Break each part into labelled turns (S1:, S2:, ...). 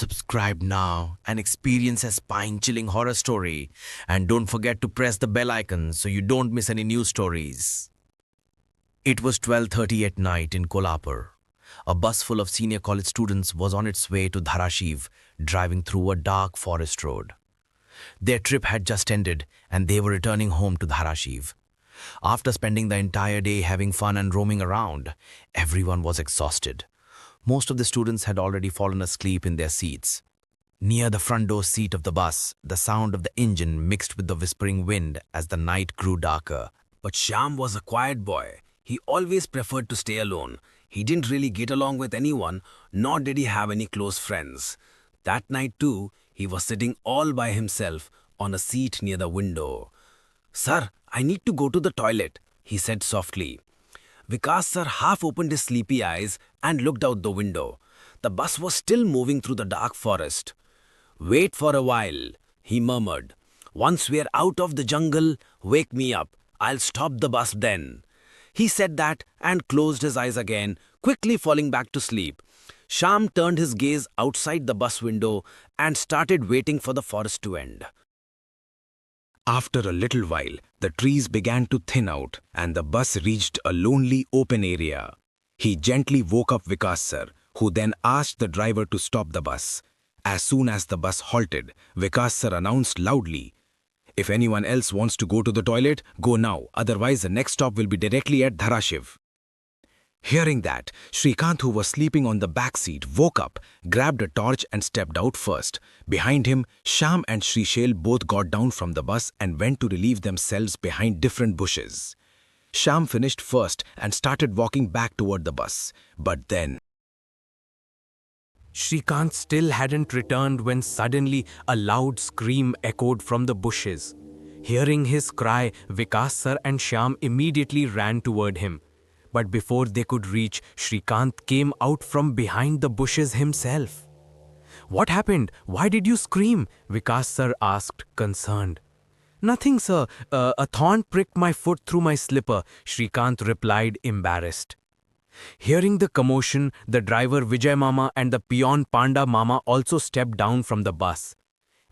S1: Subscribe now and experience a spine-chilling horror story. And don't forget to press the bell icon so you don't miss any new stories. It was 12:30 at night in Kolhapur. A bus full of senior college students was on its way to Dharashiv, driving through a dark forest road. Their trip had just ended and they were returning home to Dharashiv. After spending the entire day having fun and roaming around, everyone was exhausted. Most of the students had already fallen asleep in their seats. Near the front door seat of the bus, the sound of the engine mixed with the whispering wind as the night grew darker.
S2: But Shyam was a quiet boy. He always preferred to stay alone. He didn't really get along with anyone, nor did he have any close friends. That night too, he was sitting all by himself on a seat near the window. "Sir, I need to go to the toilet," he said softly. Vikas sir half opened his sleepy eyes and looked out the window. The bus was still moving through the dark forest. "Wait for a while," he murmured. "Once we're out of the jungle, wake me up. I'll stop the bus then." He said that and closed his eyes again, quickly falling back to sleep. Shyam turned his gaze outside the bus window and started waiting for the forest to end. After a little while, the trees began to thin out and the bus reached a lonely open area. He gently woke up Vikas sir, who then asked the driver to stop the bus. As soon as the bus halted, Vikas sir announced loudly, "If anyone else wants to go to the toilet, go now, otherwise the next stop will be directly at Dharashiv." Hearing that, Shrikant, who was sleeping on the back seat, woke up, grabbed a torch and stepped out first. Behind him, Shyam and Shrishel both got down from the bus and went to relieve themselves behind different bushes. Shyam finished first and started walking back toward the bus. But then
S3: Shrikant still hadn't returned when suddenly a loud scream echoed from the bushes. Hearing his cry, Vikas sir and Shyam immediately ran toward him. But before they could reach, Shrikant came out from behind the bushes himself. "What happened? Why did you scream?" Vikas sir asked, concerned. "Nothing, sir. A thorn pricked my foot through my slipper," Shrikant replied, embarrassed. Hearing the commotion, the driver Vijay Mama and the peon Panda Mama also stepped down from the bus.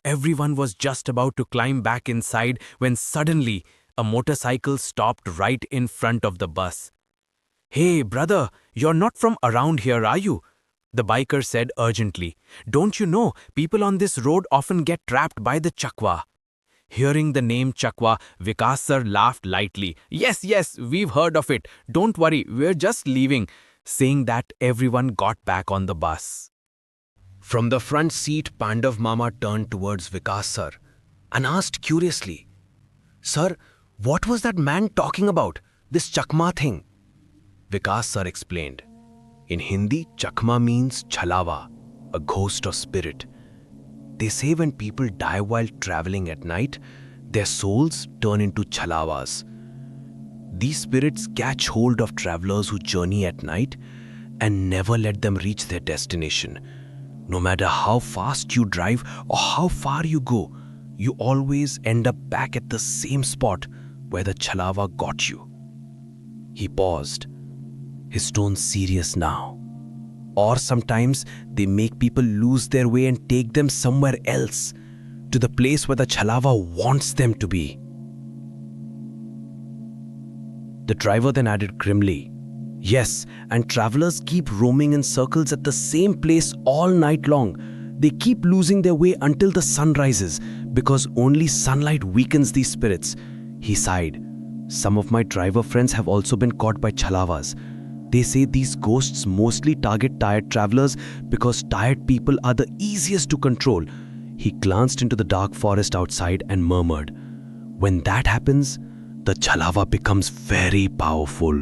S3: Everyone was just about to climb back inside when suddenly a motorcycle stopped right in front of the bus. "Hey, brother, you're not from around here, are you?" the biker said urgently. "Don't you know, people on this road often get trapped by the chakwa." Hearing the name Chakwa, Vikas sir laughed lightly. Yes, we've heard of it. Don't worry, we're just leaving." Saying that, everyone got back on the bus. From the front seat, Pandav Mama turned towards Vikas sir and asked curiously, "Sir, what was that man talking about, this Chakma thing?" Vikas sir explained. In Hindi, Chakma means Chhalawa, a ghost or spirit. They say when people die while traveling at night, their souls turn into Chhalawas. These spirits catch hold of travelers who journey at night and never let them reach their destination. No matter how fast you drive or how far you go, you always end up back at the same spot where the Chhalawa got you. He paused, his tone serious now. Or sometimes they make people lose their way and take them somewhere else, to the place where the Chhalawa wants them to be. The driver then added grimly, "Yes, and travelers keep roaming in circles at the same place all night long. They keep losing their way until the sun rises, because only sunlight weakens these spirits." He sighed. "Some of my driver friends have also been caught by Chhalawas. They say these ghosts mostly target tired travelers because tired people are the easiest to control." He glanced into the dark forest outside and murmured, "When that happens, the Chhalawa becomes very powerful."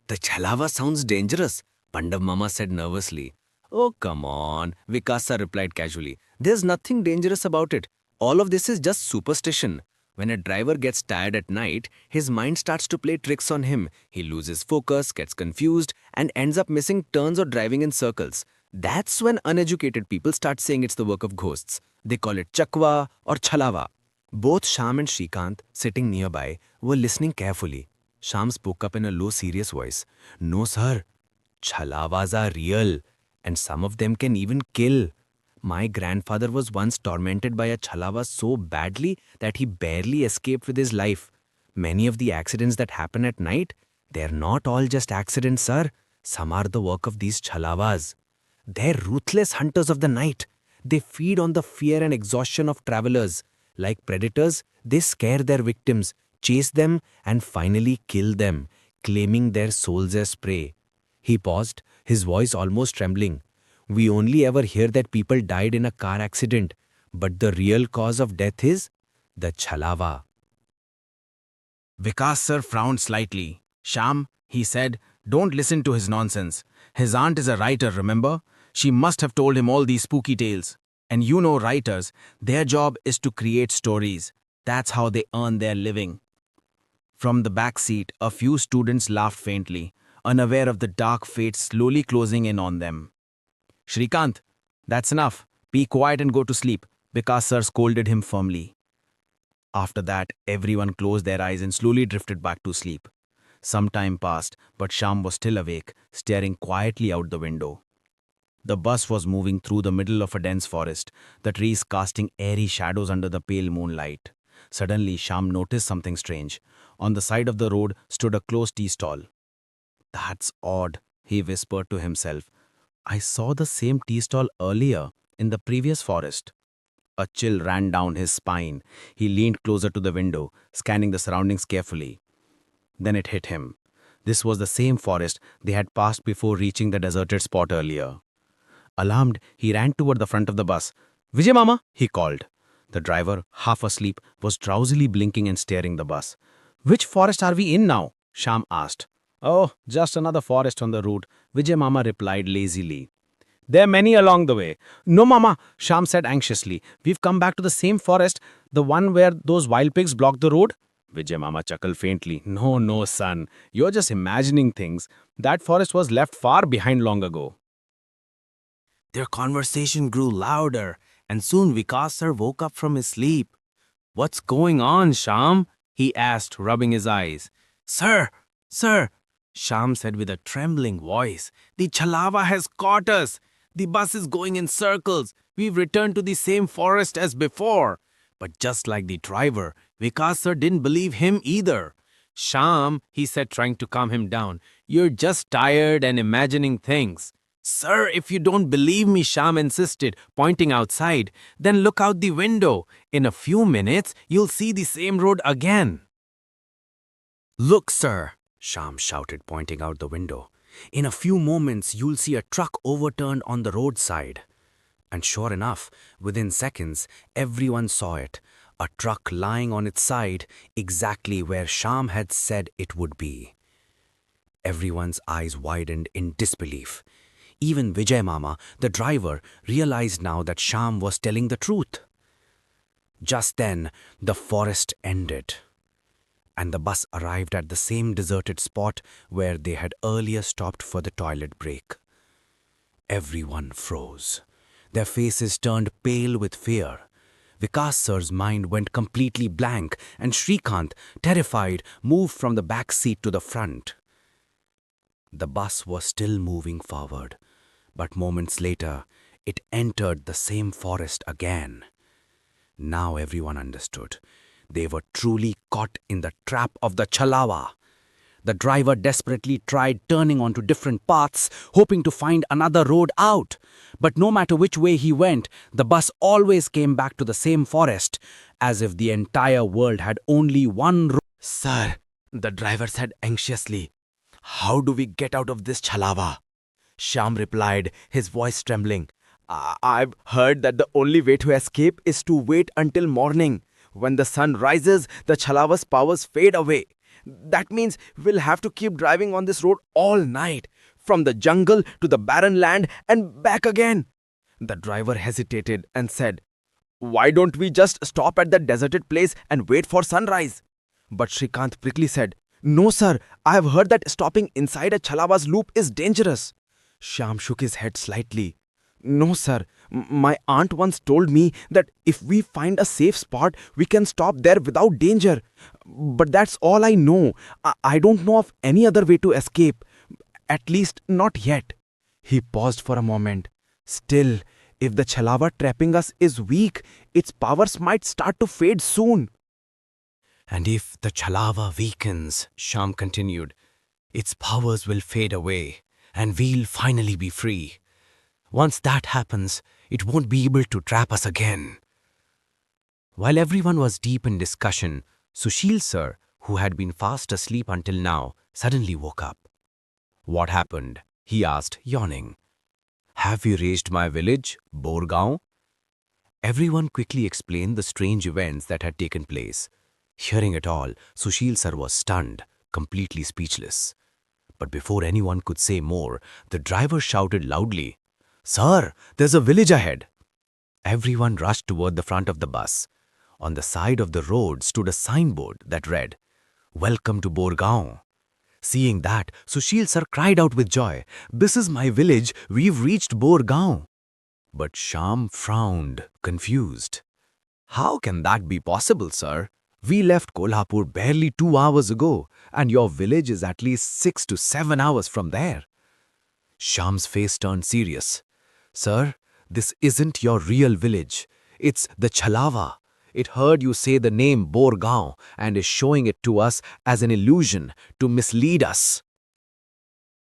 S3: "The Chhalawa sounds dangerous," Pandav Mama said nervously. "Oh, come on," Vikas sir replied casually. "There's nothing dangerous about it. All of this is just superstition. When a driver gets tired at night, his mind starts to play tricks on him. He loses focus, gets confused, and ends up missing turns or driving in circles. That's when uneducated people start saying it's the work of ghosts. They call it Chakwa or Chhalawa." Both Shyam and Shrikant, sitting nearby, were listening carefully. Shyam spoke up in a low, serious voice. "No, sir. Chhalawas are real, and some of them can even kill.
S2: My grandfather was once tormented by a Chhalawa so badly that he barely escaped with his life. Many of the accidents that happen at night, they're not all just accidents, sir. Some are the work of these Chhalawas. They're ruthless hunters of the night. They feed on the fear and exhaustion of travelers. Like predators, they scare their victims, chase them, and finally kill them, claiming their souls as prey. He paused, his voice almost trembling. We only ever hear that people died in a car accident, but the real cause of death is the Chhalawa.
S1: Vikas sir frowned slightly. Sham, he said, don't listen to his nonsense. His aunt is a writer, remember? She must have told him all these spooky tales. And you know writers, their job is to create stories. That's how they earn their living. From the back seat, a few students laughed faintly, unaware of the dark fate slowly closing in on them. Shrikant, that's enough. Be quiet and go to sleep, Vikas sir scolded him firmly. After that, everyone closed their eyes and slowly drifted back to sleep. Some time passed, but Sham was still awake, staring quietly out the window. The bus was moving through the middle of a dense forest, the trees casting airy shadows under the pale moonlight. Suddenly, Sham noticed something strange. On the side of the road stood a closed tea stall. That's odd, he whispered to himself. I saw the same tea stall earlier, in the previous forest. A chill ran down his spine. He leaned closer to the window, scanning the surroundings carefully. Then it hit him. This was the same forest they had passed before reaching the deserted spot earlier. Alarmed, he ran toward the front of the bus. Vijay Mama, he called. The driver, half asleep, was drowsily blinking and staring the bus. Which forest are we in now? Sham asked. Oh, just another forest on the route, Vijay Mama replied lazily. There are many along the way. No, Mama, Sham said anxiously. We've come back to the same forest, the one where those wild pigs blocked the road. Vijay Mama chuckled faintly. No, son. You're just imagining things. That forest was left far behind long ago. Their conversation grew louder, and soon Vikas sir woke up from his sleep. What's going on, Sham? He asked, rubbing his eyes. Sir, Sham said with a trembling voice. The Chhalawa has caught us. The bus is going in circles. We've returned to the same forest as before. But just like the driver, Vikas sir didn't believe him either. Sham, he said, trying to calm him down, you're just tired and imagining things. Sir, if you don't believe me, Sham insisted, pointing outside, then look out the window. In a few minutes, you'll see the same road again. Look, sir, Sham shouted, pointing out the window. In a few moments, you'll see a truck overturned on the roadside. And sure enough, within seconds, everyone saw it. A truck lying on its side, exactly where Sham had said it would be. Everyone's eyes widened in disbelief. Even Vijay Mama, the driver, realized now that Sham was telling the truth. Just then, the forest ended, and the bus arrived at the same deserted spot where they had earlier stopped for the toilet break. Everyone froze. Their faces turned pale with fear. Vikas sir's mind went completely blank, and Shrikant, terrified, moved from the back seat to the front. The bus was still moving forward, but moments later, it entered the same forest again. Now everyone understood. They were truly caught in the trap of the Chhalawa. The driver desperately tried turning onto different paths, hoping to find another road out. But no matter which way he went, the bus always came back to the same forest, as if the entire world had only one road. Sir, the driver said anxiously, how do we get out of this Chhalawa? Sham replied, his voice trembling. I've heard that the only way to escape is to wait until morning. When the sun rises, the Chhalawa's powers fade away. That means we'll have to keep driving on this road all night, from the jungle to the barren land and back again. The driver hesitated and said, why don't we just stop at that deserted place and wait for sunrise? But Shrikant quickly said, no sir, I have heard that stopping inside a Chhalawa's loop is dangerous. Sham shook his head slightly. No sir, my aunt once told me that if we find a safe spot, we can stop there without danger. But that's all I know. I don't know of any other way to escape. At least not yet. He paused for a moment, still
S4: If the Chhalawa trapping us is weak, its powers might start to fade soon.
S3: And if the Chhalawa weakens, Sham continued, its powers will fade away and we'll finally be free. Once that happens, it won't be able to trap us again. While everyone was deep in discussion, Sushil sir, who had been fast asleep until now, suddenly woke up. What happened? He asked, yawning. Have you reached my village, Borgaon? Everyone quickly explained the strange events that had taken place. Hearing it all, Sushil sir was stunned, completely speechless. But before anyone could say more, the driver shouted loudly, Sir, there's a village ahead. Everyone rushed toward the front of the bus. On the side of the road stood a signboard that read, Welcome to Borgaon. Seeing that, Sushil sir cried out with joy, This is my village, we've reached Borgaon. But Sham frowned, confused. How can that be possible, sir? We left Kolhapur barely 2 hours ago, and your village is at least 6 to 7 hours from there. Sham's face turned serious. Sir, this isn't your real village. It's the Chhalawa. It heard you say the name Borgaon and is showing it to us as an illusion to mislead us.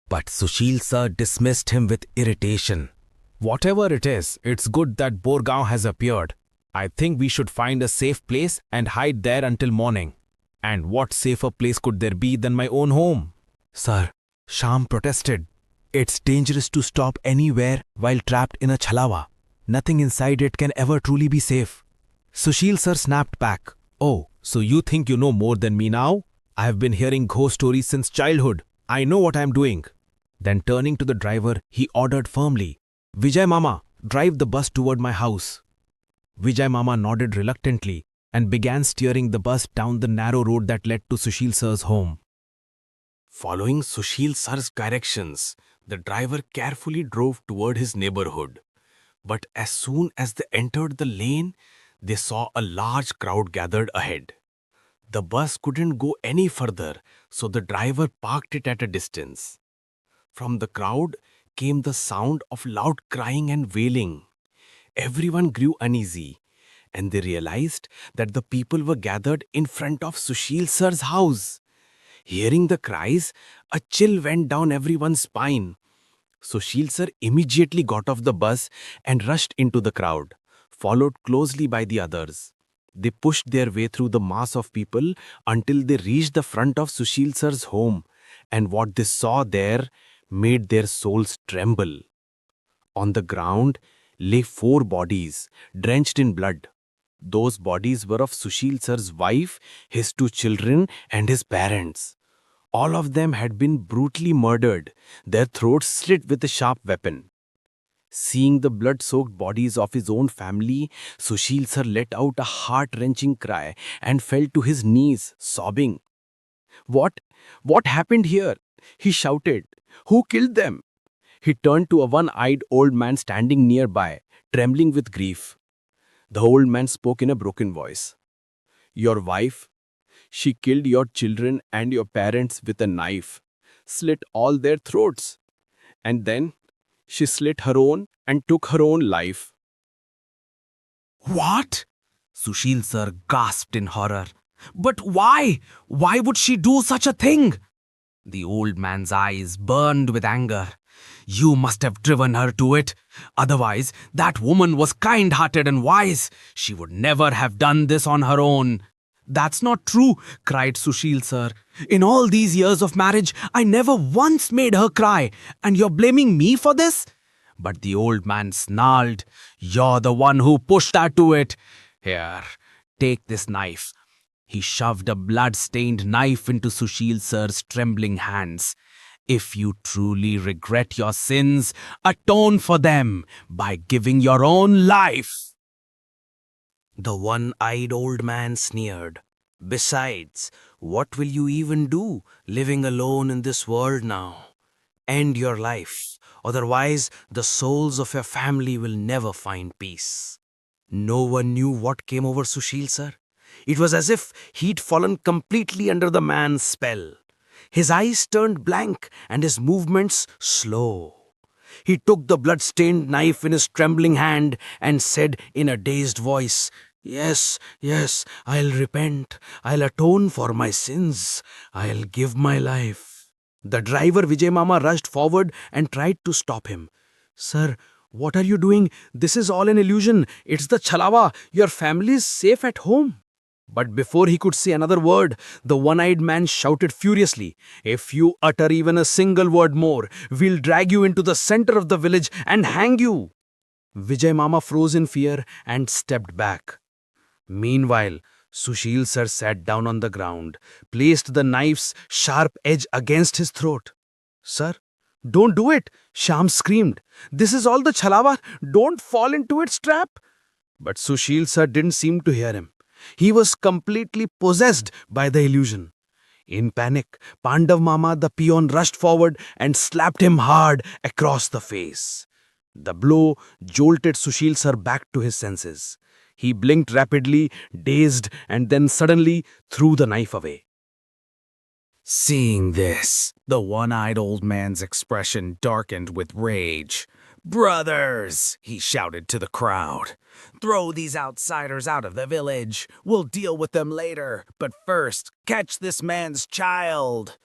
S3: But Sushil sir dismissed him with irritation.
S5: Whatever it is, it's good that Borgaon has appeared. I think we should find a safe place and hide there until morning. And what safer place could there be than my own home?
S4: Sir, Sham protested. It's dangerous to stop anywhere while trapped in a Chhalawa. Nothing inside it can ever truly be safe.
S5: Sushil sir snapped back. Oh, so you think you know more than me now? I have been hearing ghost stories since childhood. I know what I am doing. Then turning to the driver, he ordered firmly, Vijay Mama, drive the bus toward my house. Vijay Mama nodded reluctantly and began steering the bus down the narrow road that led to Sushil sir's home.
S3: Following Sushil sir's directions, the driver carefully drove toward his neighborhood. But as soon as they entered the lane, they saw a large crowd gathered ahead. The bus couldn't go any further, so the driver parked it at a distance. From the crowd came the sound of loud crying and wailing. Everyone grew uneasy, and they realized that the people were gathered in front of Sushil sir's house. Hearing the cries, a chill went down everyone's spine. Sushil sir immediately got off the bus and rushed into the crowd, followed closely by the others. They pushed their way through the mass of people until they reached the front of Sushil sir's home, and what they saw there made their souls tremble. On the ground lay 4 bodies, drenched in blood. Those bodies were of Sushil sir's wife, his 2 children, and his parents. All of them had been brutally murdered, their throats slit with a sharp weapon. Seeing the blood-soaked bodies of his own family, Sushil sir let out a heart-wrenching cry and fell to his knees, sobbing. What happened here? He shouted. Who killed them? He turned to a one-eyed old man standing nearby, trembling with grief. The old man spoke in a broken voice. Your wife, she killed your children and your parents with a knife, slit all their throats, and then she slit her own and took her own life.
S5: What? Sushil sir gasped in horror. But why? Why would she do such a thing? The old man's eyes burned with anger. You must have driven her to it. Otherwise, that woman was kind-hearted and wise. She would never have done this on her own. That's not true, cried Sushil sir. In all these years of marriage, I never once made her cry, and you're blaming me for this? But the old man snarled, You're the one who pushed her to it. Here, take this knife. He shoved a blood-stained knife into Sushil sir's trembling hands. If you truly regret your sins, atone for them by giving your own life. The one-eyed old man sneered. Besides, what will you even do living alone in this world now? End your life, otherwise the souls of your family will never find peace. No one knew what came over Sushil sir. It was as if he'd fallen completely under the man's spell. His eyes turned blank and his movements slow. He took the blood-stained knife in his trembling hand and said in a dazed voice, "Yes, yes, I'll repent. I'll atone for my sins. I'll give my life." The driver Vijay Mama rushed forward and tried to stop him. "Sir, what are you doing? This is all an illusion. It's the Chhalawa. Your family is safe at home." But before he could say another word, the one-eyed man shouted furiously, "If you utter even a single word more, we'll drag you into the center of the village and hang you." Vijay Mama froze in fear and stepped back. Meanwhile, Sushil sir sat down on the ground, placed the knife's sharp edge against his throat. "Sir, don't do it," Shyam screamed. "This is all the Chhalawa. Don't fall into its trap." But Sushil sir didn't seem to hear him. He was completely possessed by the illusion. In panic, Pandav Mama, the peon, rushed forward and slapped him hard across the face. The blow jolted Sushil sir back to his senses. He blinked rapidly, dazed, and then suddenly threw the knife away.
S3: Seeing this, the one-eyed old man's expression darkened with rage. "Brothers," he shouted to the crowd, "throw these outsiders out of the village. We'll deal with them later, but first, catch this man's child."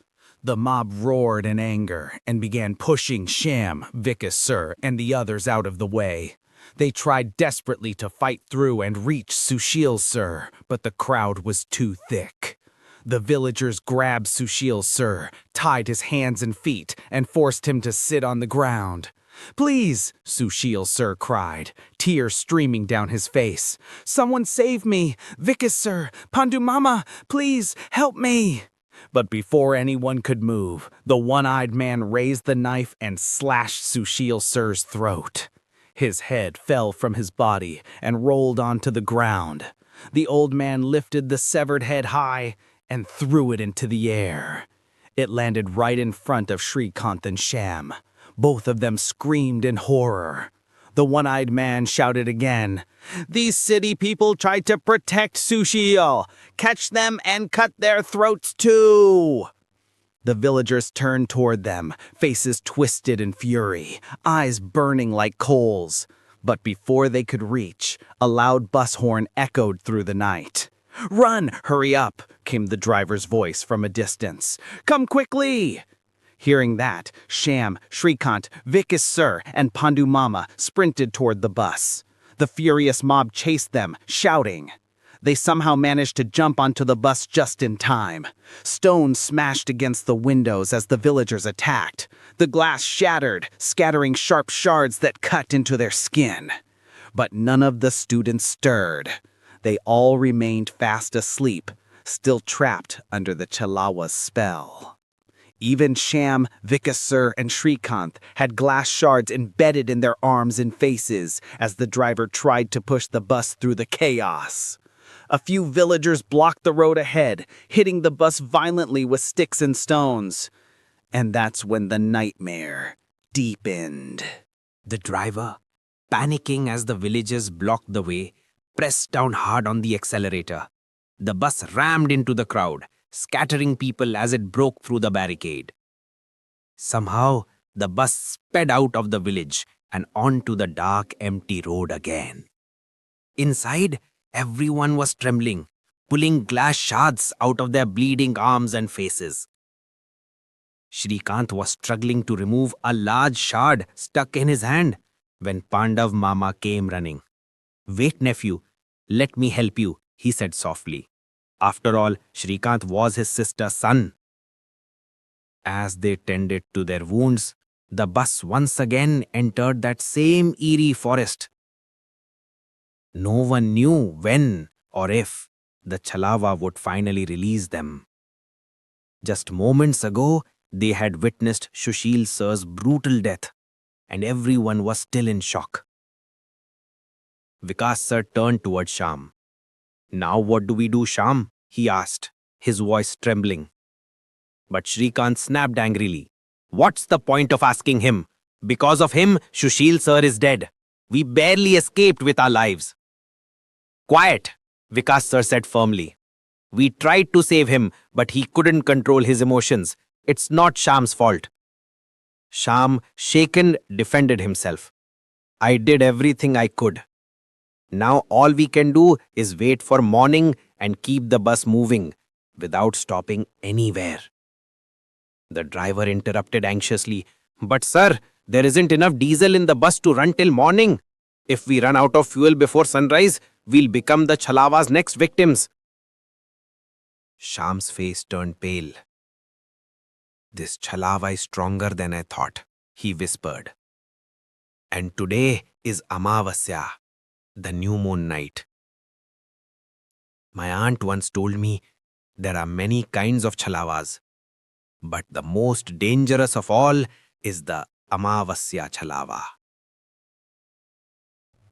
S3: The mob roared in anger and began pushing Shyam, Vikas Sir, and the others out of the way. They tried desperately to fight through and reach Sushil Sir, but the crowd was too thick. The villagers grabbed Sushil Sir, tied his hands and feet, and forced him to sit on the ground. "Please," Sushil Sir cried, tears streaming down his face. "Someone save me! Vikas Sir, Pandu Mama, please help me!" But before anyone could move, the one-eyed man raised the knife and slashed Sushil Sir's throat. His head fell from his body and rolled onto the ground. The old man lifted the severed head high and threw it into the air. It landed right in front of Shrikant and Shyam. Both of them screamed in horror. The one-eyed man shouted again, "These city people tried to protect Sushil. Catch them and cut their throats too." The villagers turned toward them, faces twisted in fury, eyes burning like coals. But before they could reach, a loud bus horn echoed through the night. "Run! Hurry up!" came the driver's voice from a distance. "Come quickly!" Hearing that, Shyam, Shrikant, Vikas Sir, and Pandu Mama sprinted toward the bus. The furious mob chased them, shouting. They somehow managed to jump onto the bus just in time. Stones smashed against the windows as the villagers attacked. The glass shattered, scattering sharp shards that cut into their skin. But none of the students stirred. They all remained fast asleep, still trapped under the Chhalawa's spell. Even Shyam, Vikas Sir, and Shrikant had glass shards embedded in their arms and faces as the driver tried to push the bus through the chaos. A few villagers blocked the road ahead, hitting the bus violently with sticks and stones. And that's when the nightmare deepened.
S5: The driver, panicking as the villagers blocked the way, pressed down hard on the accelerator. The bus rammed into the crowd, scattering people as it broke through the barricade. Somehow, the bus sped out of the village and onto the dark, empty road again. Inside, everyone was trembling, pulling glass shards out of their bleeding arms and faces. Shrikant was struggling to remove a large shard stuck in his hand when Pandav Mama came running. "Wait, nephew, let me help you," he said softly. After all, Shrikant was his sister's son. As they tended to their wounds, the bus once again entered that same eerie forest. No one knew when or if the Chhalawa would finally release them. Just moments ago, they had witnessed Sushil Sir's brutal death, and everyone was still in shock. Vikas Sir turned toward Shyam. "Now what do we do, Shyam?" he asked, his voice trembling. But Shrikant snapped angrily. "What's the point of asking him? Because of him, Sushil Sir is dead. We barely escaped with our lives." "Quiet," Vikas Sir said firmly. "We tried to save him, but he couldn't control his emotions. It's not Shyam's fault."
S2: Sham, shaken, defended himself. I did everything I could. Now all we can do is wait for morning and keep the bus moving without stopping anywhere. The driver interrupted anxiously. But sir, there isn't enough diesel in the bus to run till morning. If we run out of fuel before sunrise, we'll become the Chhalawa's next victims. Sham's face turned pale. This Chhalawa is stronger than I thought, he whispered. And today is Amavasya, the new moon night. My aunt once told me there are many kinds of Chhalawas, but the most dangerous of all is the Amavasya Chhalawa.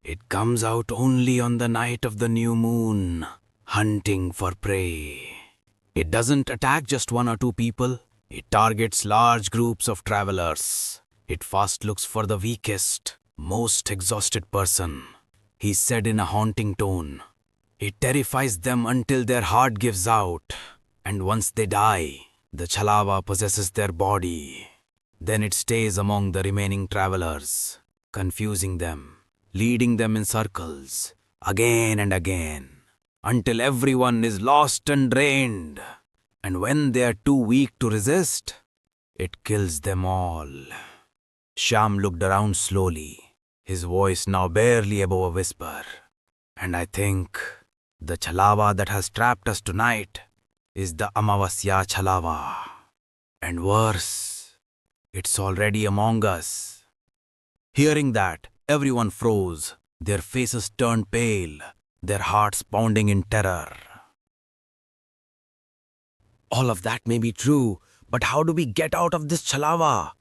S2: It comes out only on the night of the new moon, hunting for prey. It doesn't attack just one or two people. It targets large groups of travelers. It first looks for the weakest, most exhausted person. He said in a haunting tone. It terrifies them until their heart gives out. And once they die, the Chhalawa possesses their body. Then it stays among the remaining travelers, confusing them, leading them in circles, again and again, until everyone is lost and drained. And when they are too weak to resist, it kills them all. Sham looked around slowly, his voice now barely above a whisper. And I think the Chhalawa that has trapped us tonight is the Amavasya Chhalawa. And worse, it's already among us. Hearing that, everyone froze, their faces turned pale, their hearts pounding in terror. All of that may be true, but how do we get out of this Chhalawa?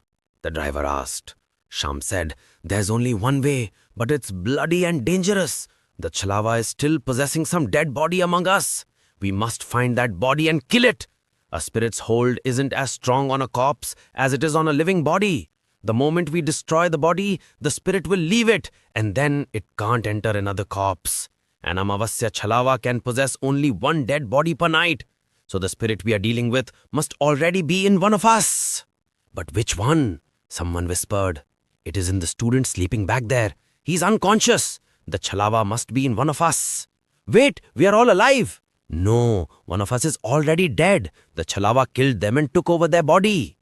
S2: The driver asked. Sham said, there's only one way, but it's bloody and dangerous. The Chhalawa is still possessing some dead body among us. We must find that body and kill it. A spirit's hold isn't as strong on a corpse as it is on a living body. The moment we destroy the body, the spirit will leave it, and then it can't enter another corpse. An Amavasya Chhalawa can possess only one dead body per night. So the spirit we are dealing with must already be in one of us. But which one? Someone whispered. It is in the student sleeping back there. He's unconscious. The Chhalawa must be in one of us. Wait, we are all alive. No, one of us is already dead. The Chhalawa killed them and took over their body.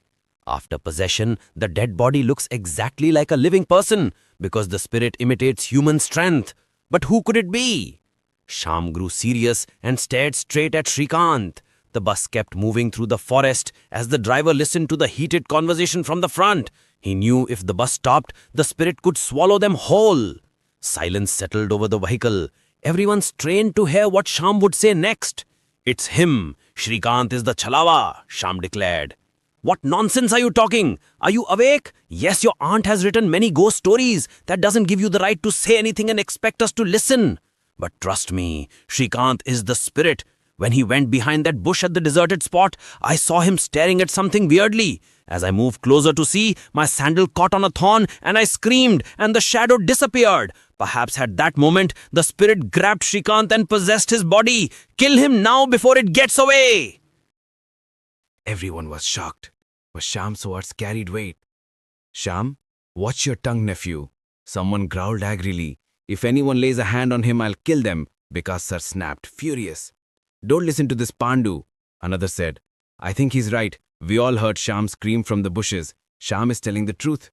S2: After possession, the dead body looks exactly like a living person because the spirit imitates human strength. But who could it be? Sham grew serious and stared straight at Shrikant. The bus kept moving through the forest as the driver listened to the heated conversation from the front. He knew if the bus stopped, the spirit could swallow them whole. Silence settled over the vehicle. Everyone strained to hear what Sham would say next. It's him. Shrikant is the Chhalawa, Sham declared. What nonsense are you talking? Are you awake? Yes, your aunt has written many ghost stories. That doesn't give you the right to say anything and expect us to listen. But trust me, Shrikant is the spirit. When he went behind that bush at the deserted spot, I saw him staring at something weirdly. As I moved closer to see, my sandal caught on a thorn and I screamed and the shadow disappeared. Perhaps at that moment, the spirit grabbed Shrikant and possessed his body. Kill him now before it gets away. Everyone was shocked, but Sham's words carried weight. Sham, watch your tongue, nephew. Someone growled angrily. If anyone lays a hand on him, I'll kill them. Vikas sir snapped, furious. Don't listen to this Pandu, another said. I think he's right. We all heard Sham scream from the bushes. Sham is telling the truth.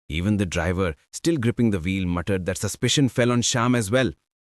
S2: Even the driver, still gripping the wheel, muttered that suspicion fell on Sham as well.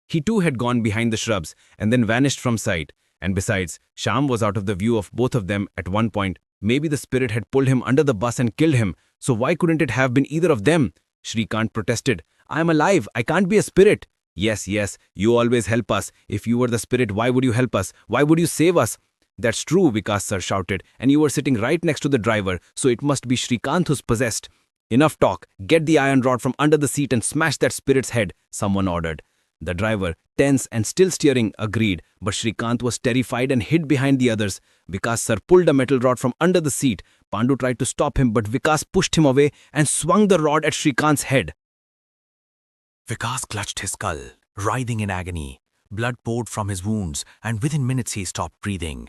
S2: He too had gone behind the shrubs and then vanished from sight. And besides, Sham was out of the view of both of them at one point. Maybe the spirit had pulled him under the bus and killed him. So why couldn't it have been either of them? Shrikant protested. I'm alive. I can't be a spirit. Yes, you always help us. If you were the spirit, why would you help us? Why would you save us? That's true, Vikas sir shouted, and you were sitting right next to the driver, so it must be Shrikant who's possessed. Enough talk. Get the iron rod from under the seat and smash that spirit's head, someone ordered. The driver, tense and still steering, agreed, but Shrikant was terrified and hid behind the others. Vikas sir pulled a metal rod from under the seat. Pandu tried to stop him, but Vikas pushed him away and swung the rod at Shrikant's head.
S4: Vikas clutched his skull, writhing in agony. Blood poured from his wounds, and within minutes he stopped breathing.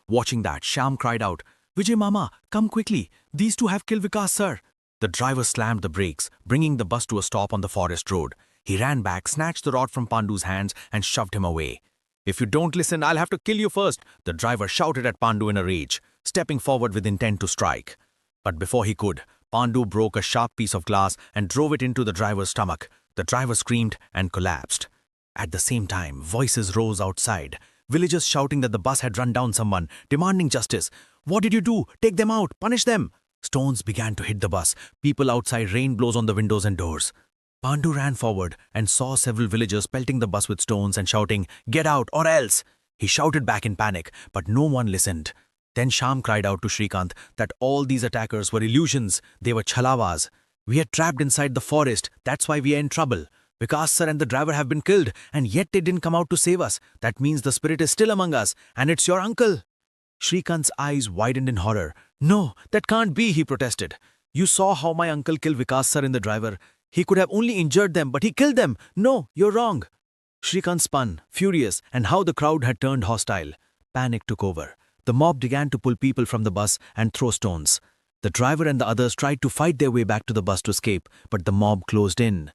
S4: Watching that, Sham cried out, Vijay Mama, come quickly. These two have killed Vikas, sir. The driver slammed the brakes, bringing the bus to a stop on the forest road. He ran back, snatched the rod from Pandu's hands, and shoved him away. "If you don't listen, I'll have to kill you first," the driver shouted at Pandu in a rage, stepping forward with intent to strike. But before he could, Pandu broke a sharp piece of glass and drove it into the driver's stomach. The driver screamed and collapsed. At the same time, voices rose outside, villagers shouting that the bus had run down someone, demanding justice. "What did you do? Take them out! Punish them!" Stones began to hit the bus. People outside rained blows on the windows and doors. Pandu ran forward and saw several villagers pelting the bus with stones and shouting, "Get out or else!" He shouted back in panic, but no one listened. Then Sham cried out to Shrikant that all these attackers were illusions. They were Chhalawas. "We are trapped inside the forest. That's why we are in trouble. Vikas sir and the driver have been killed, and yet they didn't come out to save us. That means the spirit is still among us, and it's your uncle." Shrikant's eyes widened in horror. "No, that can't be," he protested. "You saw how my uncle killed Vikas sir and the driver. He could have only injured them, but he killed them. No, you're wrong." Shrikant spun, furious, and how the crowd had turned hostile. Panic took over. The mob began to pull people from the bus and throw stones. The driver and the others tried to fight their way back to the bus to escape, but the mob closed in.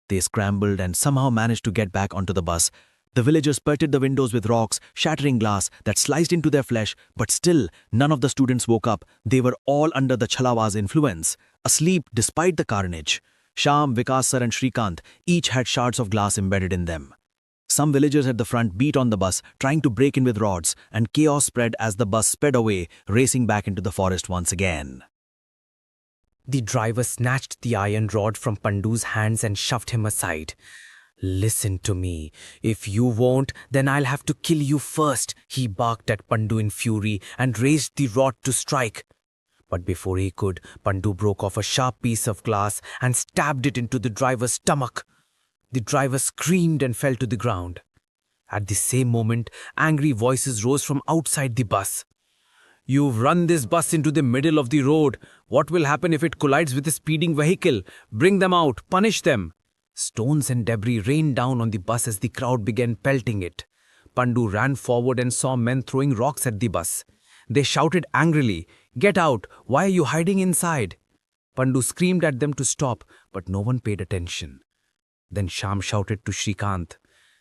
S4: They scrambled and somehow managed to get back onto the bus. The villagers pelted the windows with rocks, shattering glass that sliced into their flesh, but still, none of the students woke up. They were all under the Chhalawa's influence, asleep despite the carnage. Sham, Vikas sir and Shrikant each had shards of glass embedded in them. Some villagers at the front beat on the bus, trying to break in with rods, and chaos spread as the bus sped away, racing back into the forest once again.
S3: The driver snatched the iron rod from Pandu's hands and shoved him aside. "Listen to me. If you won't, then I'll have to kill you first," he barked at Pandu in fury and raised the rod to strike. But before he could, Pandu broke off a sharp piece of glass and stabbed it into the driver's stomach. The driver screamed and fell to the ground. At the same moment, angry voices rose from outside the bus. "You've run this bus into the middle of the road. What will happen if it collides with a speeding vehicle? Bring them out, punish them." Stones and debris rained down on the bus as the crowd began pelting it. Pandu ran forward and saw men throwing rocks at the bus. They shouted angrily, "Get out! Why are you hiding inside?" Pandu screamed at them to stop, but no one paid attention. Then Sham shouted to Shrikant,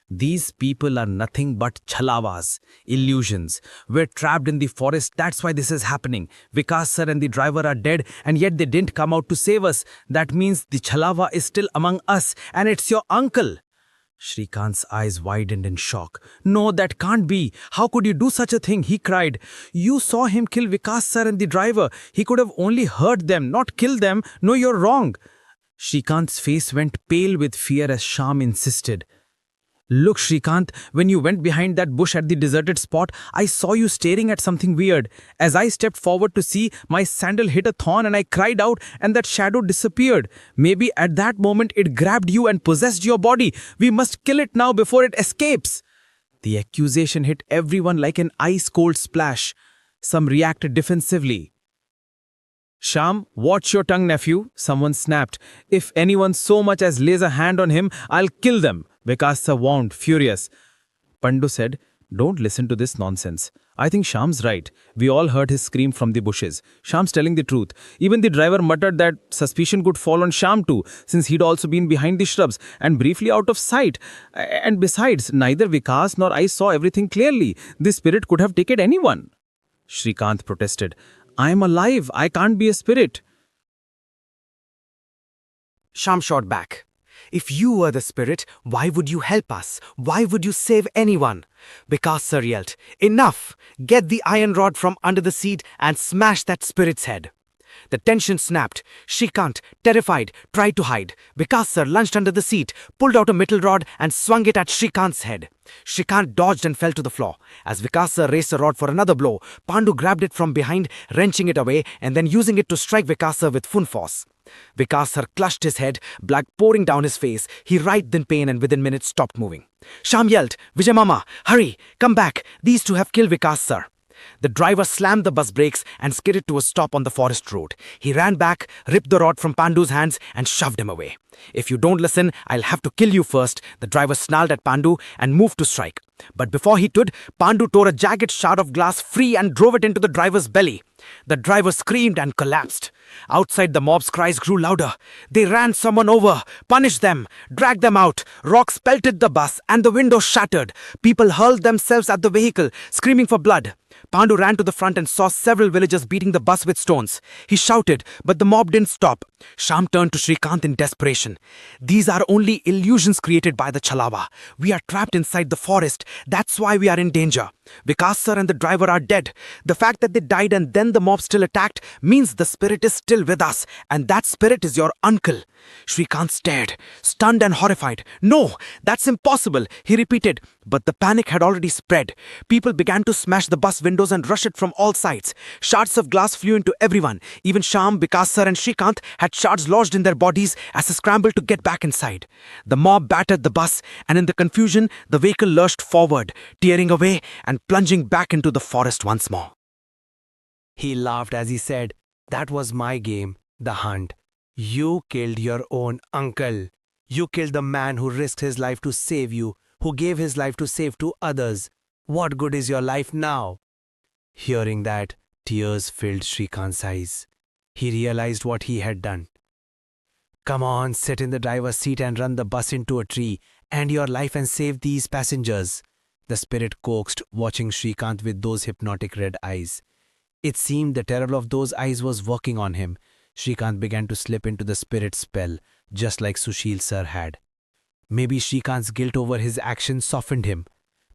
S3: "These people are nothing but Chhalawas, illusions. We're trapped in the forest, that's why this is happening. Vikas sir and the driver are dead, and yet they didn't come out to save us. That means the Chhalawa is still among us, and it's your uncle." Shrikant's eyes widened in shock. "No, that can't be. How could you do such a thing?" he cried. "You saw him kill Vikas sir and the driver. He could have only hurt them, not killed them. No, you're wrong." Shrikant's face went pale with fear as Sham insisted. "Look, Shrikant, when you went behind that bush at the deserted spot, I saw you staring at something weird. As I stepped forward to see, my sandal hit a thorn and I cried out and that shadow disappeared. Maybe at that moment it grabbed you and possessed your body. We must kill it now before it escapes." The accusation hit everyone like an ice-cold splash. Some reacted defensively. "Sham, watch your tongue, nephew," someone snapped. "If anyone so much as lays a hand on him, I'll kill them," Vikas sir warned, furious. Pandu said, "Don't listen to this nonsense. I think Sham's right. We all heard his scream from the bushes. Sham's telling the truth. Even the driver muttered that suspicion could fall on Sham too, since he'd also been behind the shrubs and briefly out of sight. And besides, neither Vikas nor I saw everything clearly. The spirit could have taken anyone." Shrikant protested. "I'm alive. I can't be a spirit."
S5: Sham shot back. "If you were the spirit, why would you help us? Why would you save anyone?" Vikas sir yelled, "Enough! Get the iron rod from under the seat and smash that spirit's head." The tension snapped. Shrikant, terrified, tried to hide. Vikas sir lunged under the seat, pulled out a metal rod and swung it at Shrikant's head. Shrikant dodged and fell to the floor. As Vikas sir raised the rod for another blow, Pandu grabbed it from behind, wrenching it away and then using it to strike Vikas sir with full force. Vikas sir clutched his head, blood pouring down his face. He writhed in pain and within minutes stopped moving. Sham yelled, "Vijay Mama, hurry, come back. These two have killed Vikas sir." The driver slammed the bus brakes and skidded to a stop on the forest road. He ran back, ripped the rod from Pandu's hands and shoved him away. "If you don't listen, I'll have to kill you first," the driver snarled at Pandu and moved to strike. But before he could, Pandu tore a jagged shard of glass free and drove it into the driver's belly. The driver screamed and collapsed. Outside, the mob's cries grew louder. They ran someone over, punished them, dragged them out. Rocks pelted the bus and the windows shattered. People hurled themselves at the vehicle, screaming for blood. Pandu ran to the front and saw several villagers beating the bus with stones. He shouted, but the mob didn't stop. Sham turned to Shrikant in desperation. These are only illusions created by the Chhalawa. We are trapped inside the forest. That's why we are in danger. Vikas sir and the driver are dead. The fact that they died and then the mob still attacked means the spirit is still with us, and that spirit is your uncle. Shrikant stared, stunned and horrified. No, that's impossible, he repeated. But the panic had already spread. People began to smash the bus windows and rush it from all sides. Shards of glass flew into everyone. Even Sham, Vikas sir and Shrikant had shards lodged in their bodies as they scrambled to get back inside. The mob battered the bus, and in the confusion, the vehicle lurched forward, tearing away and plunging back into the forest once more. He laughed as he said, "That was my game, the hunt. You killed your own uncle. You killed the man who risked his life to save you, who gave his life to save two others. What good is your life now?" Hearing that, tears filled Shrikant's eyes. He realized what he had done. "Come on, sit in the driver's seat and run the bus into a tree. End your life and save these passengers," the spirit coaxed, watching Shrikant with those hypnotic red eyes. It seemed the terror of those eyes was working on him. Shrikant began to slip into the spirit's spell, just like Sushil sir had. Maybe Shrikant's guilt over his actions softened him.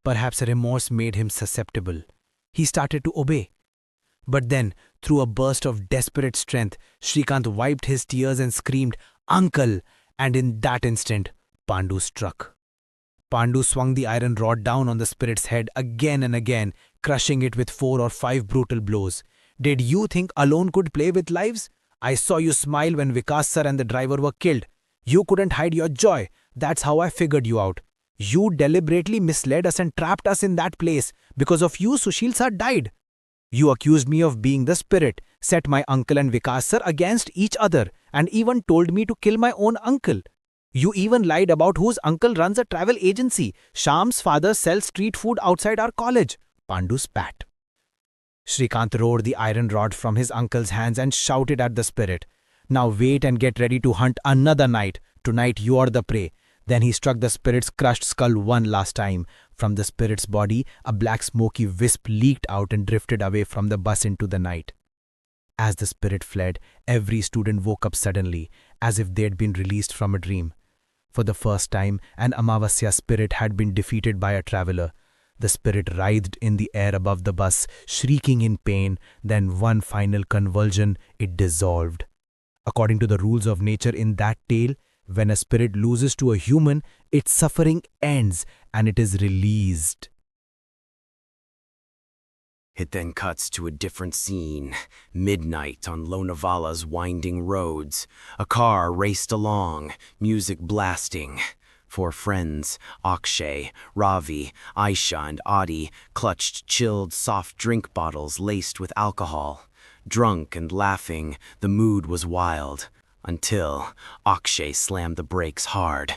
S5: Perhaps remorse made him susceptible. He started to obey. But then, through a burst of desperate strength, Shrikant wiped his tears and screamed, "Uncle!" And in that instant, Pandu struck. Pandu swung the iron rod down on the spirit's head again and again, crushing it with 4 or 5 brutal blows. "Did you think alone could play with lives? I saw you smile when Vikas sir and the driver were killed. You couldn't hide your joy. That's how I figured you out. You deliberately misled us and trapped us in that place. Because of you, Sushil sir died. You accused me of being the spirit, set my uncle and Vikas sir against each other, and even told me to kill my own uncle. You even lied about whose uncle runs a travel agency. Sham's father sells street food outside our college." Pandu spat. Shrikant roared the iron rod from his uncle's hands and shouted at the spirit, "Now wait and get ready to hunt another night. Tonight you are the prey." Then he struck the spirit's crushed skull one last time. From the spirit's body, a black smoky wisp leaked out and drifted away from the bus into the night. As the spirit fled, every student woke up suddenly, as if they had been released from a dream. For the first time, an Amavasya spirit had been defeated by a traveler. The spirit writhed in the air above the bus, shrieking in pain. Then one final convulsion, it dissolved. According to the rules of nature in that tale, when a spirit loses to a human, its suffering ends and it is released.
S2: It then cuts to a different scene. Midnight on Lonavala's winding roads. A car raced along, music blasting. 4 friends, Akshay, Ravi, Ayesha, and Adi, clutched chilled soft drink bottles laced with alcohol. Drunk and laughing, the mood was wild. Until Akshay slammed the brakes hard.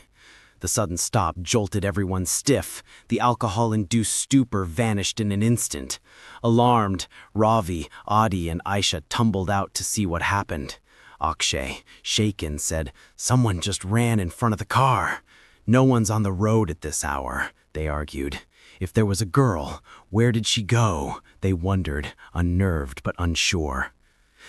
S2: The sudden stop jolted everyone stiff. The alcohol-induced stupor vanished in an instant. Alarmed, Ravi, Adi, and Ayesha tumbled out to see what happened. Akshay, shaken, said, "Someone just ran in front of the car." "No one's on the road at this hour," they argued. "If there was a girl, where did she go?" they wondered, unnerved but unsure.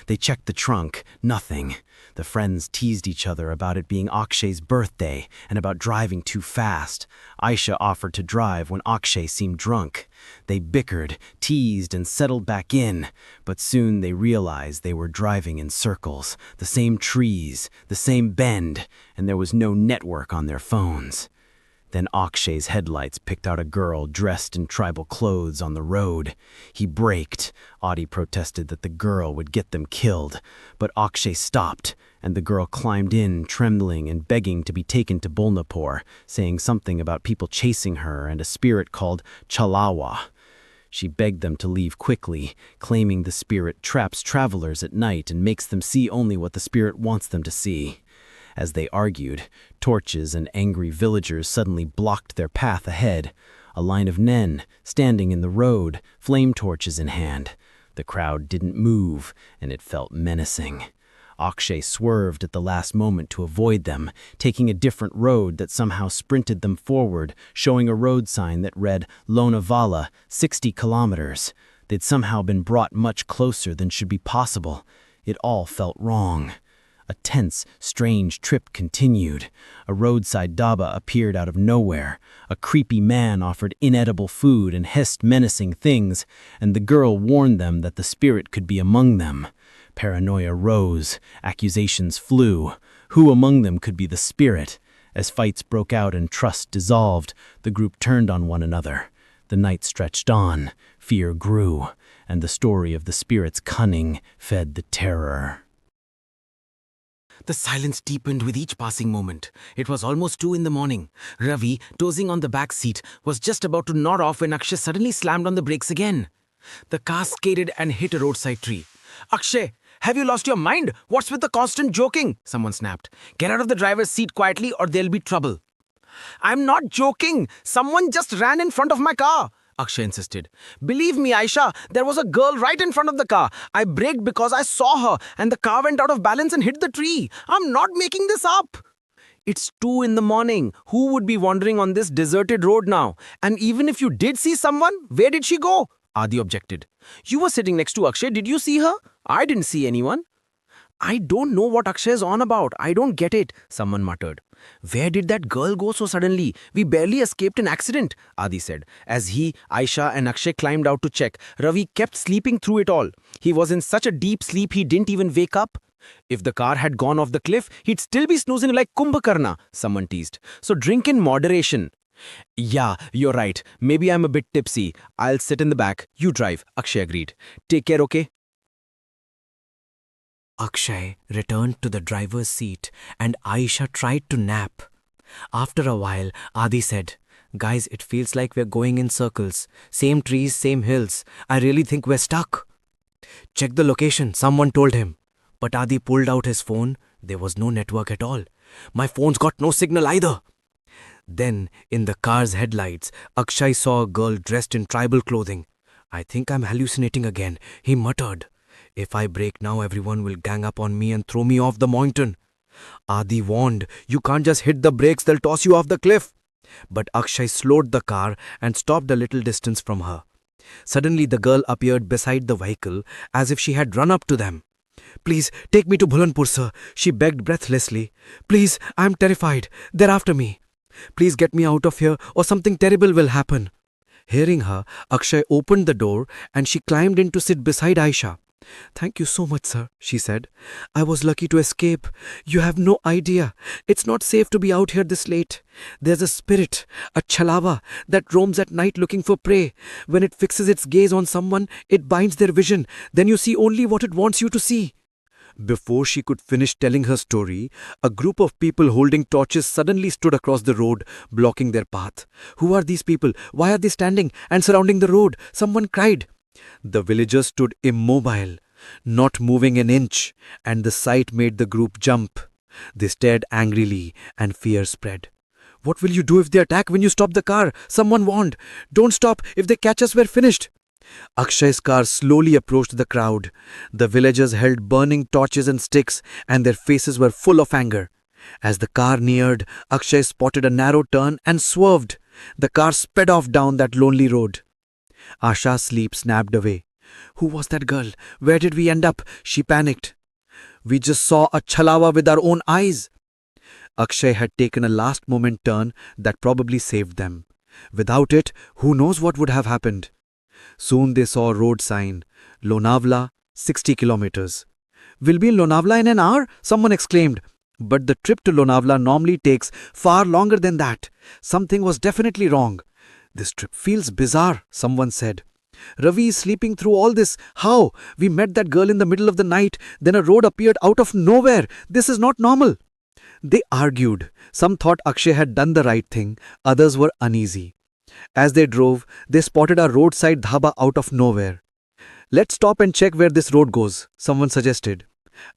S2: They checked the trunk, nothing. The friends teased each other about it being Akshay's birthday and about driving too fast. Ayesha offered to drive when Akshay seemed drunk. They bickered, teased, and settled back in, but soon they realized they were driving in circles, the same trees, the same bend, and there was no network on their phones. Then Akshay's headlights picked out a girl dressed in tribal clothes on the road. He braked. Adi protested that the girl would get them killed, but Akshay stopped, and the girl climbed in, trembling and begging to be taken to Bolnapur, saying something about people chasing her and a spirit called Chhalawa. She begged them to leave quickly, claiming the spirit traps travelers at night and makes them see only what the spirit wants them to see. As they argued, torches and angry villagers suddenly blocked their path ahead. A line of men, standing in the road, flame torches in hand. The crowd didn't move, and it felt menacing. Akshay swerved at the last moment to avoid them, taking a different road that somehow sprinted them forward, showing a road sign that read Lonavala, 60 kilometers. They'd somehow been brought much closer than should be possible. It all felt wrong. A tense, strange trip continued. A roadside dhaba appeared out of nowhere. A creepy man offered inedible food and hissed menacing things, and the girl warned them that the spirit could be among them. Paranoia rose. Accusations flew. Who among them could be the spirit? As fights broke out and trust dissolved, the group turned on one another. The night stretched on. Fear grew, and the story of the spirit's cunning fed the terror.
S5: The silence deepened with each passing moment. It was almost 2 in the morning. Ravi, dozing on the back seat, was just about to nod off when Akshay suddenly slammed on the brakes again. The car skidded and hit a roadside tree. "Akshay, have you lost your mind? What's with the constant joking?" someone snapped. "Get out of the driver's seat quietly or there'll be trouble." "I'm not joking. Someone just ran in front of my car," Akshay insisted. "Believe me, Ayesha, there was a girl right in front of the car. I braked because I saw her and the car went out of balance and hit the tree. I'm not making this up." "It's 2 in the morning. Who would be wandering on this deserted road now? And even if you did see someone, where did she go?" Adi objected. "You were sitting next to Akshay. Did you see her?" "I didn't see anyone." "I don't know what Akshay is on about. I don't get it," someone muttered. "Where did that girl go so suddenly? We barely escaped an accident," Adi said. As he, Ayesha and Akshay climbed out to check, Ravi kept sleeping through it all. He was in such a deep sleep he didn't even wake up. "If the car had gone off the cliff, he'd still be snoozing like Kumbhakarna," someone teased. "So drink in moderation." "Yeah, you're right. Maybe I'm a bit tipsy. I'll sit in the back. You drive," Akshay agreed. "Take care, okay?" Akshay returned to the driver's seat and Ayesha tried to nap. After a while, Adi said, "Guys, it feels like we're going in circles. Same trees, same hills. I really think we're stuck." "Check the location," someone told him. But Adi pulled out his phone. There was no network at all. "My phone's got no signal either." Then, in the car's headlights, Akshay saw a girl dressed in tribal clothing. "I think I'm hallucinating again," he muttered. "If I brake now, everyone will gang up on me and throw me off the mountain." Adi warned, "You can't just hit the brakes, they'll toss you off the cliff." But Akshay slowed the car and stopped a little distance from her. Suddenly the girl appeared beside the vehicle as if she had run up to them. "Please, take me to Bhulanpur, sir," she begged breathlessly. "Please, I'm terrified. They're after me. Please get me out of here or something terrible will happen." Hearing her, Akshay opened the door and she climbed in to sit beside Ayesha. "Thank you so much, sir," she said. "I was lucky to escape. You have no idea. It's not safe to be out here this late. There's a spirit, a Chhalawa, that roams at night looking for prey. When it fixes its gaze on someone, it binds their vision. Then you see only what it wants you to see." Before she could finish telling her story, a group of people holding torches suddenly stood across the road, blocking their path. "Who are these people? Why are they standing and surrounding the road?" someone cried. The villagers stood immobile, not moving an inch, and the sight made the group jump. They stared angrily, and fear spread. "What will you do if they attack when you stop the car?" someone warned. "Don't stop. If they catch us, we're finished." Akshay's car slowly approached the crowd. The villagers held burning torches and sticks, and their faces were full of anger. As the car neared, Akshay spotted a narrow turn and swerved. The car sped off down that lonely road. Asha's sleep snapped away. "Who was that girl? Where did we end up?" she panicked. "We just saw a Chhalawa with our own eyes." Akshay had taken a last-moment turn that probably saved them. Without it, who knows what would have happened. Soon they saw a road sign, Lonavala, 60 kilometers. "We'll be in Lonavala in an hour?" someone exclaimed. But the trip to Lonavala normally takes far longer than that. Something was definitely wrong. "This trip feels bizarre," someone said. "Ravi is sleeping through all this. How? We met that girl in the middle of the night, then a road appeared out of nowhere. This is not normal." They argued. Some thought Akshay had done the right thing, others were uneasy. As they drove, they spotted a roadside dhaba out of nowhere. "Let's stop and check where this road goes," someone suggested.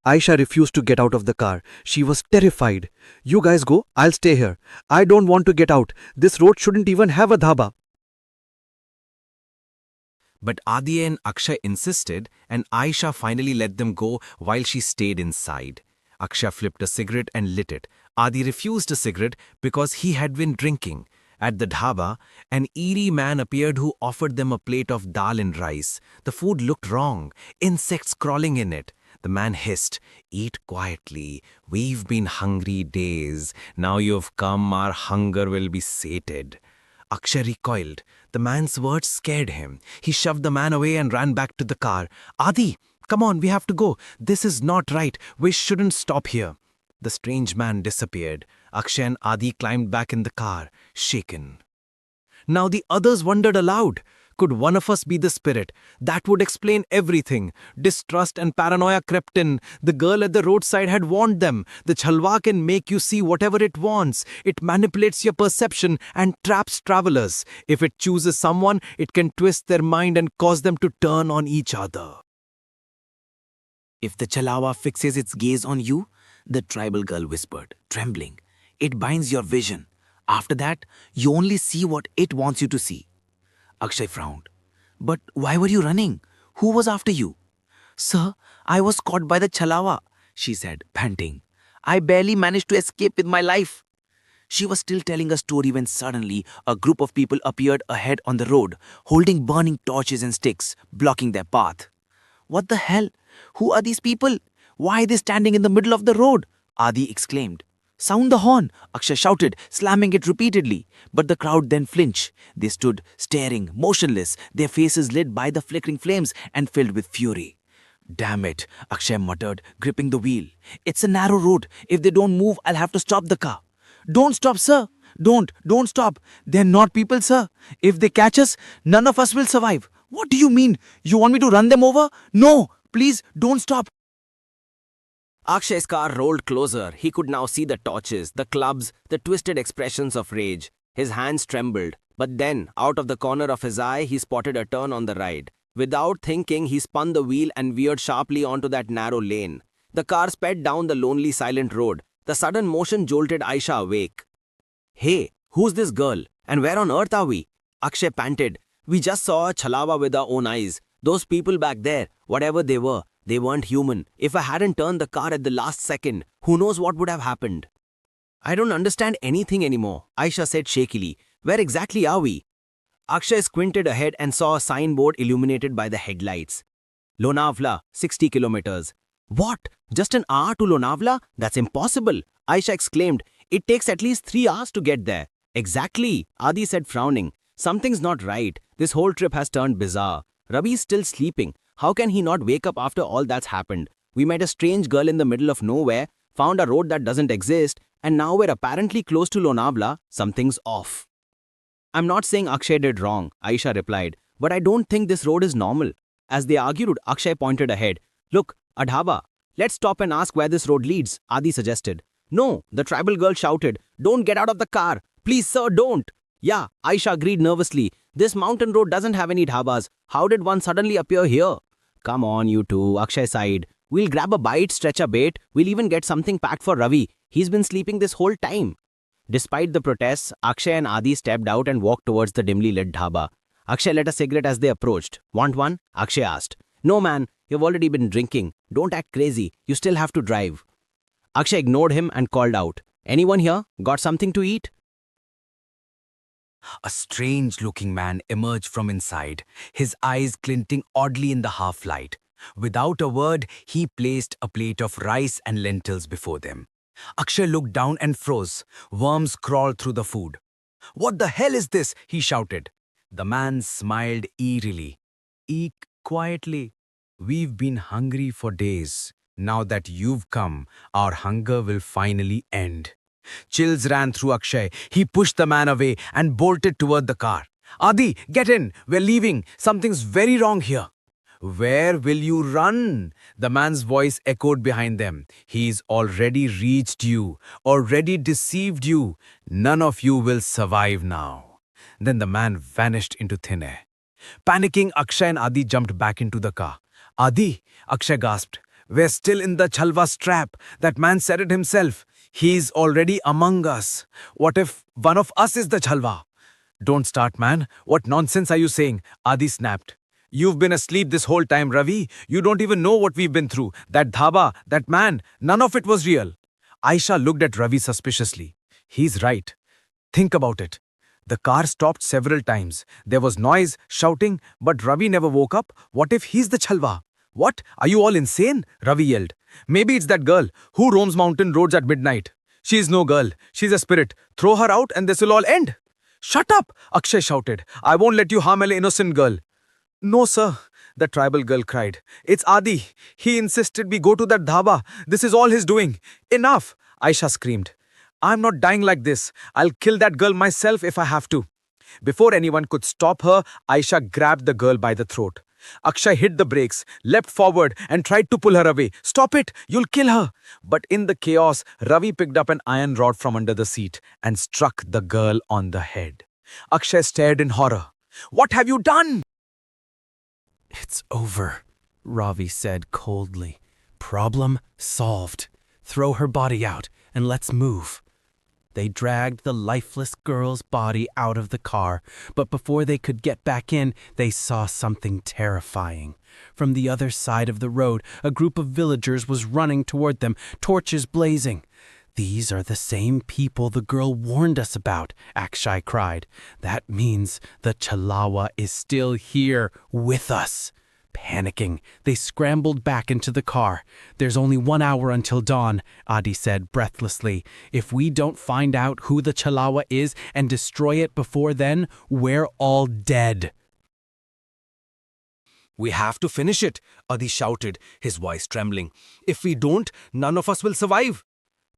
S5: Ayesha refused to get out of the car. She was terrified. "You guys go, I'll stay here. I don't want to get out. This road shouldn't even have a dhaba."
S4: But Adi and Akshay insisted, and Ayesha finally let them go while she stayed inside. Akshay flipped a cigarette and lit it. Adi refused a cigarette because he had been drinking. At the dhaba, an eerie man appeared who offered them a plate of dal and rice. The food looked wrong, insects crawling in it. The man hissed, "Eat quietly. We've been hungry days. Now you've come, our hunger will be sated." Akshay recoiled. The man's words scared him. He shoved the man away and ran back to the car. "Adi, come on, we have to go. This is not right. We shouldn't stop here." The strange man disappeared. Akshay and Adi climbed back in the car, shaken. Now the others wondered aloud. Could one of us be the spirit? That would explain everything. Distrust and paranoia crept in. The girl at the roadside had warned them. The Chhalawa can make you see whatever it wants. It manipulates your perception and traps travelers. If it chooses someone, it can twist their mind and cause them to turn on each other.
S5: If the Chhalawa fixes its gaze on you, the tribal girl whispered, trembling, it binds your vision. After that, you only see what it wants you to see. Akshay frowned. But why were you running? Who was after you? Sir, I was caught by the Chhalawa, she said, panting. I barely managed to escape with my life. She was still telling a story when suddenly a group of people appeared ahead on the road, holding burning torches and sticks, blocking their path. What the hell? Who are these people? Why are they standing in the middle of the road? Adi exclaimed. Sound the horn, Akshay shouted, slamming it repeatedly. But the crowd then flinched. They stood, staring, motionless, their faces lit by the flickering flames and filled with fury. Damn it, Akshay muttered, gripping the wheel. It's a narrow road. If they don't move, I'll have to stop the car. Don't stop, sir. Don't stop. They're not people, sir. If they catch us, none of us will survive. What do you mean? You want me to run them over? No, please, don't stop.
S1: Akshay's car rolled closer. He could now see the torches, the clubs, the twisted expressions of rage. His hands trembled. But then, out of the corner of his eye, he spotted a turn on the right. Without thinking, he spun the wheel and veered sharply onto that narrow lane. The car sped down the lonely, silent road. The sudden motion jolted Ayesha awake. Hey, who's this girl? And where on earth are we? Akshay panted. We just saw a Chhalawa with our own eyes. Those people back there, whatever they were, they weren't human. If I hadn't turned the car at the last second, who knows what would have happened? I don't understand anything anymore, Ayesha said shakily. Where exactly are we? Akshay squinted ahead and saw a signboard illuminated by the headlights. Lonavala, 60 kilometers. What? Just an hour to Lonavala? That's impossible, Ayesha exclaimed. It takes at least 3 hours to get there. Exactly, Adi said frowning. Something's not right. This whole trip has turned bizarre. Ravi's still sleeping. How can he not wake up after all that's happened? We met a strange girl in the middle of nowhere, found a road that doesn't exist, and now we're apparently close to Lonavala. Something's off. I'm not saying Akshay did wrong, Ayesha replied, but I don't think this road is normal. As they argued, Akshay pointed ahead. Look, a dhaba. Let's stop and ask where this road leads, Adi suggested. No, the tribal girl shouted. Don't get out of the car. Please, sir, don't. Yeah, Ayesha agreed nervously. This mountain road doesn't have any dhabas. How did one suddenly appear here? Come on, you two, Akshay sighed. We'll grab a bite, stretch a bait. We'll even get something packed for Ravi. He's been sleeping this whole time. Despite the protests, Akshay and Adi stepped out and walked towards the dimly lit dhaba. Akshay lit a cigarette as they approached. Want one? Akshay asked. No, man. You've already been drinking. Don't act crazy. You still have to drive. Akshay ignored him and called out. Anyone here? Got something to eat?
S5: A strange-looking man emerged from inside, his eyes glinting oddly in the half-light. Without a word, he placed a plate of rice and lentils before them. Akshay looked down and froze. Worms crawled through the food. What the hell is this? He shouted. The man smiled eerily. Eat quietly. We've been hungry for days. Now that you've come, our hunger will finally end. Chills ran through Akshay. He pushed the man away and bolted toward the car. Adi, get in. We're leaving. Something's very wrong here. Where will you run? The man's voice echoed behind them. He's already reached you, already deceived you. None of you will survive now. Then the man vanished into thin air. Panicking, Akshay and Adi jumped back into the car. Adi, Akshay gasped. We're still in the Chhalawa's trap. That man said it himself. He's already among us. What if one of us is the Chhalawa? Don't start, man. What nonsense are you saying? Adi snapped.
S4: You've been asleep this whole time, Ravi. You don't even know what we've been through. That dhaba, that man, none of it was real. Ayesha looked at Ravi suspiciously. He's right. Think about it. The car stopped several times. There was noise, shouting, but Ravi never woke up. What if he's the Chhalwa? What? Are you all insane? Ravi yelled. Maybe it's that girl who roams mountain roads at midnight. She's no girl. She's a spirit. Throw her out and this will all end. Shut up! Akshay shouted. I won't let you harm an innocent girl. No, sir, the tribal girl cried. It's Adi. He insisted we go to that dhaba. This is all he's doing. Enough! Ayesha screamed. I'm not dying like this. I'll kill that girl myself if I have to. Before anyone could stop her, Ayesha grabbed the girl by the throat. Akshay hit the brakes, leapt forward and tried to pull her away. Stop it! You'll kill her! But in the chaos, Ravi picked up an iron rod from under the seat and struck the girl on the head. Akshay stared in horror. What have you done?
S3: It's over, Ravi said coldly. Problem solved. Throw her body out and let's move. They dragged the lifeless girl's body out of the car, but before they could get back in, they saw something terrifying. From the other side of the road, a group of villagers was running toward them, torches blazing. These are the same people the girl warned us about, Akshay cried. That means the Chhalawa is still here with us. Panicking, they scrambled back into the car. There's only 1 hour until dawn, Adi said breathlessly. If we don't find out who the Chhalawa is and destroy it before then, we're all dead.
S4: We have to finish it, Adi shouted, his voice trembling. If we don't, none of us will survive.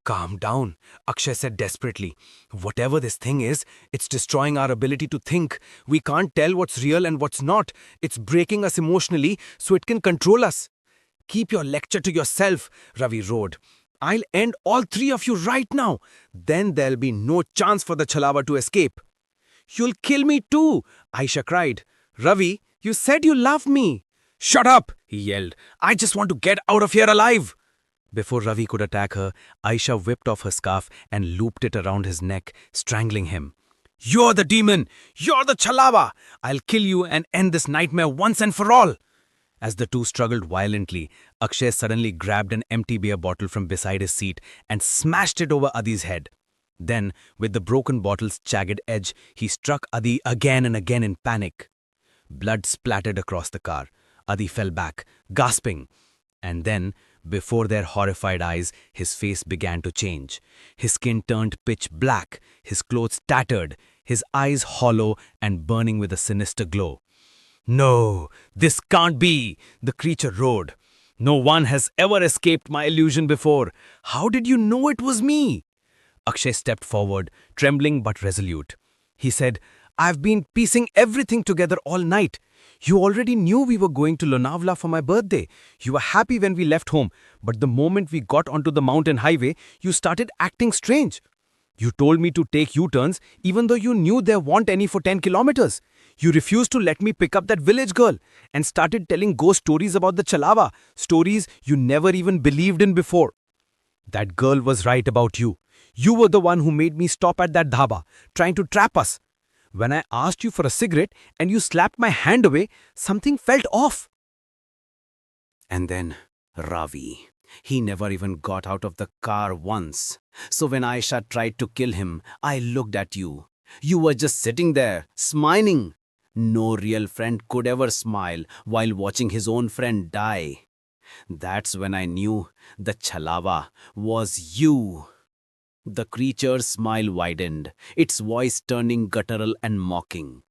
S4: Calm down, Akshay said desperately. Whatever this thing is, it's destroying our ability to think. We can't tell what's real and what's not. It's breaking us emotionally so it can control us. Keep your lecture to yourself, Ravi roared. I'll end all three of you right now. Then there'll be no chance for the Chhalawa to escape. You'll kill me too, Ayesha cried. Ravi, you said you love me. Shut up, he yelled. I just want to get out of here alive. Before Ravi could attack her, Ayesha whipped off her scarf and looped it around his neck, strangling him. You're the demon! You're the Chhalawa! I'll kill you and end this nightmare once and for all! As the two struggled violently, Akshay suddenly grabbed an empty beer bottle from beside his seat and smashed it over Adi's head. Then, with the broken bottle's jagged edge, he struck Adi again and again in panic. Blood splattered across the car. Adi fell back, gasping. And then, before their horrified eyes, his face began to change. His skin turned pitch black, his clothes tattered, his eyes hollow and burning with a sinister glow. No, this can't be, the creature roared. No one has ever escaped my illusion before. How did you know it was me? Akshay stepped forward, trembling but resolute. He said, I've been piecing everything together all night. You already knew we were going to Lonavala for my birthday. You were happy when we left home, but the moment we got onto the mountain highway, you started acting strange. You told me to take U-turns even though you knew there weren't any for 10 kilometers. You refused to let me pick up that village girl and started telling ghost stories about the Chhalawa, stories you never even believed in before. That girl was right about you. You were the one who made me stop at that dhaba, trying to trap us. When I asked you for a cigarette and you slapped my hand away, something felt off. And then Ravi. He never even got out of the car once. So when Ayesha tried to kill him, I looked at you. You were just sitting there, smiling. No real friend could ever smile while watching his own friend die. That's when I knew the Chhalawa was you. The creature's smile widened, its voice turning guttural and mocking.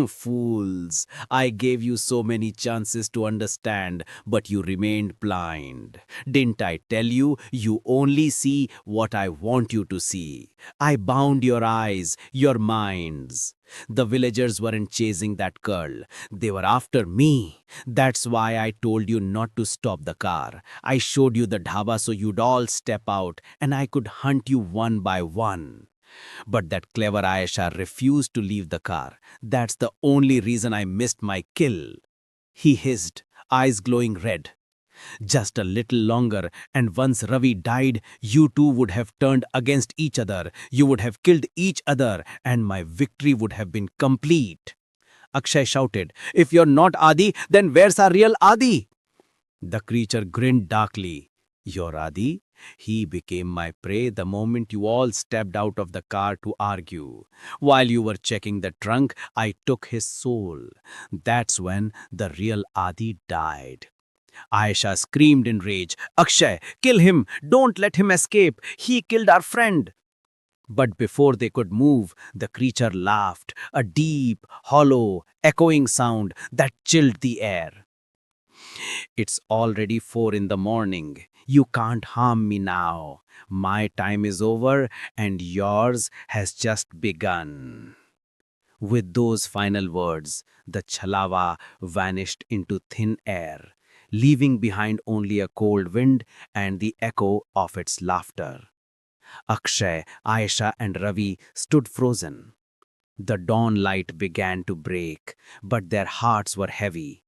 S4: Fools, I gave you so many chances to understand, but you remained blind. Didn't I tell you, you only see what I want you to see? I bound your eyes, your minds. The villagers weren't chasing that girl. They were after me. That's why I told you not to stop the car. I showed you the dhaba so you'd all step out and I could hunt you one by one. But that clever Ayesha refused to leave the car. That's the only reason I missed my kill. He hissed, eyes glowing red. Just a little longer, and once Ravi died, you two would have turned against each other. You would have killed each other, and my victory would have been complete.
S5: Akshay shouted. If you're not Adi, then where's our real Adi? The creature grinned darkly. Your Adi? He became my prey the moment you all stepped out of the car to argue. While you were checking the trunk, I took his soul. That's when the real Adi died. Ayesha screamed in rage. Akshay, kill him! Don't let him escape! He killed our friend! But before they could move, the creature laughed, a deep, hollow, echoing sound that chilled the air. It's already 4 in the morning. You can't harm me now. My time is over and yours has just begun. With those final words, the Chhalawa vanished into thin air, leaving behind only a cold wind and the echo of its laughter. Akshay, Ayesha, and Ravi stood frozen. The dawn light began to break, but their hearts were heavy.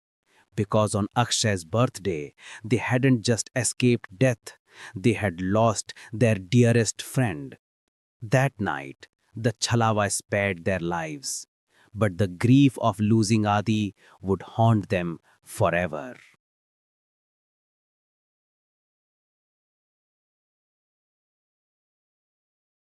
S5: Because on Akshay's birthday, they hadn't just escaped death, they had lost their dearest friend. That night, the Chhalawa spared their lives, but the grief of losing Adi would haunt them forever.